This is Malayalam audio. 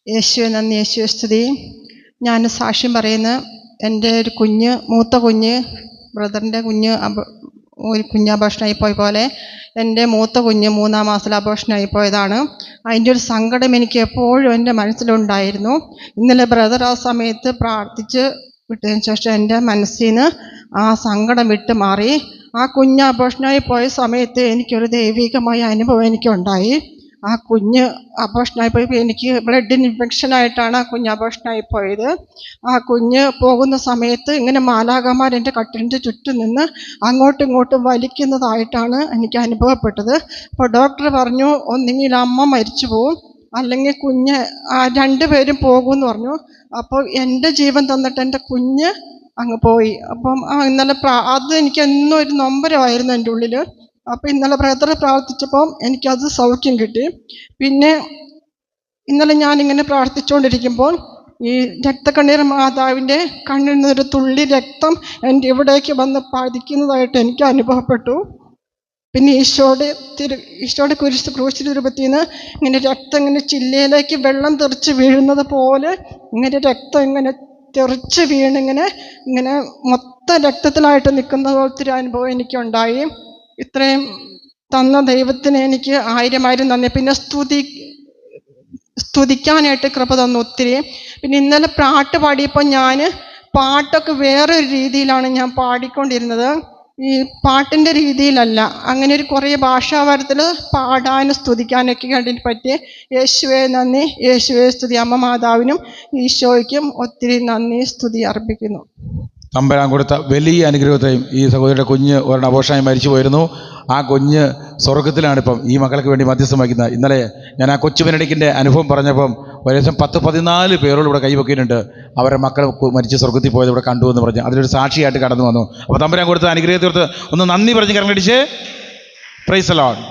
യേശുവെ നന്ദി, യേശുവെ സ്തുതി. ഞാൻ സാക്ഷ്യം പറയുന്ന എൻ്റെ ഒരു കുഞ്ഞ്, മൂത്ത കുഞ്ഞ്, ബ്രദറിൻ്റെ കുഞ്ഞ് ഒരു കുഞ്ഞ് അബോർഷനായി പോയ പോലെ എൻ്റെ മൂത്ത കുഞ്ഞ് 3-ാം മാസത്തിൽ അബോർഷനായി പോയതാണ്. അതിൻ്റെ ഒരു സങ്കടം എനിക്ക് എപ്പോഴും എൻ്റെ മനസ്സിലുണ്ടായിരുന്നു. ഇന്നലെ ബ്രദർ ആ സമയത്ത് പ്രാർത്ഥിച്ച് വിട്ടതിന് ശേഷം എൻ്റെ മനസ്സിൽ നിന്ന് ആ സങ്കടം വിട്ട് മാറി. ആ കുഞ്ഞ് അബോർഷനായി പോയ സമയത്ത് എനിക്കൊരു ദൈവികമായ അനുഭവം എനിക്കുണ്ടായി. ആ കുഞ്ഞ് അബോർഷനായി പോയപ്പോൾ എനിക്ക് ബ്ലഡിന് ഇൻഫെക്ഷനായിട്ടാണ് ആ കുഞ്ഞ് അബോർഷനായി പോയത്. ആ കുഞ്ഞ് പോകുന്ന സമയത്ത് ഇങ്ങനെ മാലാഖമാർ എൻ്റെ കട്ടിലിൻ്റെ ചുറ്റും നിന്ന് അങ്ങോട്ടും ഇങ്ങോട്ടും വലിക്കുന്നതായിട്ടാണ് എനിക്ക് അനുഭവപ്പെട്ടത്. അപ്പോൾ ഡോക്ടർ പറഞ്ഞു, ഒന്നുകിൽ അമ്മ മരിച്ചു പോവും, അല്ലെങ്കിൽ കുഞ്ഞ് 2 പേരും പോകുമെന്ന് പറഞ്ഞു. അപ്പോൾ എൻ്റെ ജീവൻ തന്നിട്ട് എൻ്റെ കുഞ്ഞ് അങ്ങ് പോയി. അപ്പം ഇന്നലെ അത് എനിക്ക് എന്നും ഒരു നൊമ്പരമായിരുന്നു എൻ്റെ ഉള്ളിൽ. അപ്പോൾ ഇന്നലെ ബ്രദർ പ്രാർത്ഥിച്ചപ്പം എനിക്കത് സൗഖ്യം കിട്ടി. പിന്നെ ഇന്നലെ ഞാനിങ്ങനെ പ്രാർത്ഥിച്ചുകൊണ്ടിരിക്കുമ്പോൾ ഈ രക്തക്കണ്ണീർ മാതാവിൻ്റെ കണ്ണിൽ നിന്നൊരു തുള്ളി രക്തം എൻ്റെ ഇവിടേക്ക് വന്ന് പതിക്കുന്നതായിട്ട് എനിക്ക് അനുഭവപ്പെട്ടു. പിന്നെ ഈശോയുടെ ക്രൂശിൻ്റെ രൂപത്തിൽ നിന്ന് ഇങ്ങനെ രക്തം ഇങ്ങനെ ചില്ലയിലേക്ക് വെള്ളം തെറിച്ച് വീഴുന്നത് പോലെ ഇങ്ങനെ രക്തം ഇങ്ങനെ തെറിച്ച് ഇങ്ങനെ മൊത്തം രക്തത്തിലായിട്ട് നിൽക്കുന്ന പോലത്തെ ഒരു അനുഭവം എനിക്കുണ്ടായി. ഇത്രയും തന്ന ദൈവത്തിന് എനിക്ക് 1000 നന്ദി. പിന്നെ സ്തുതിക്കാനായിട്ട് കൃപ തന്നു ഒത്തിരി. പിന്നെ ഇന്നലെ പാട്ട് പാടിയപ്പോൾ ഞാൻ പാട്ടൊക്കെ വേറൊരു രീതിയിലാണ് ഞാൻ പാടിക്കൊണ്ടിരുന്നത്. ഈ പാട്ടിൻ്റെ രീതിയിലല്ല, അങ്ങനെ ഒരു കുറേ ഭാഷാവരത്തിൽ പാടാനും സ്തുതിക്കാനൊക്കെ കണ്ടിട്ട് പറ്റി. യേശുവേ നന്ദി, യേശുവേ സ്തുതി. അമ്മ മാതാവിനും ഈശോയ്ക്കും ഒത്തിരി നന്ദി സ്തുതി അർപ്പിക്കുന്നു. തമ്പുരാൻ കൊടുത്ത വലിയ അനുഗ്രഹത്തെയും ഈ സഹോദരിയുടെ കുഞ്ഞ് ഒരെണ്ണം അബോർഷനായി മരിച്ചു പോയിരുന്നു. ആ കുഞ്ഞ് സ്വർഗത്തിലാണ് ഇപ്പം ഈ മക്കൾക്ക് വേണ്ടി മധ്യസ്ഥം വയ്ക്കുന്നത്. ഇന്നലെ ഞാൻ ആ കൊച്ചു ബെനഡിക്റ്റിൻ്റെ അനുഭവം പറഞ്ഞപ്പം ഏകദേശം 10-14 പേരോട് ഇവിടെ കൈവക്കിയിട്ടുണ്ട്. അവരുടെ മക്കൾ മരിച്ച് സ്വർഗത്തിൽ പോയത് ഇവിടെ കണ്ടു എന്ന് പറഞ്ഞ് അതിലൊരു സാക്ഷിയായിട്ട് കടന്നു വന്നു. അപ്പോൾ തമ്പുരാൻ കൊടുത്ത അനുഗ്രഹത്തെ ഒന്ന് നന്ദി പറഞ്ഞ് കരങ്ങളടിച്ച് പ്രൈസ് ദി ലോർഡ്.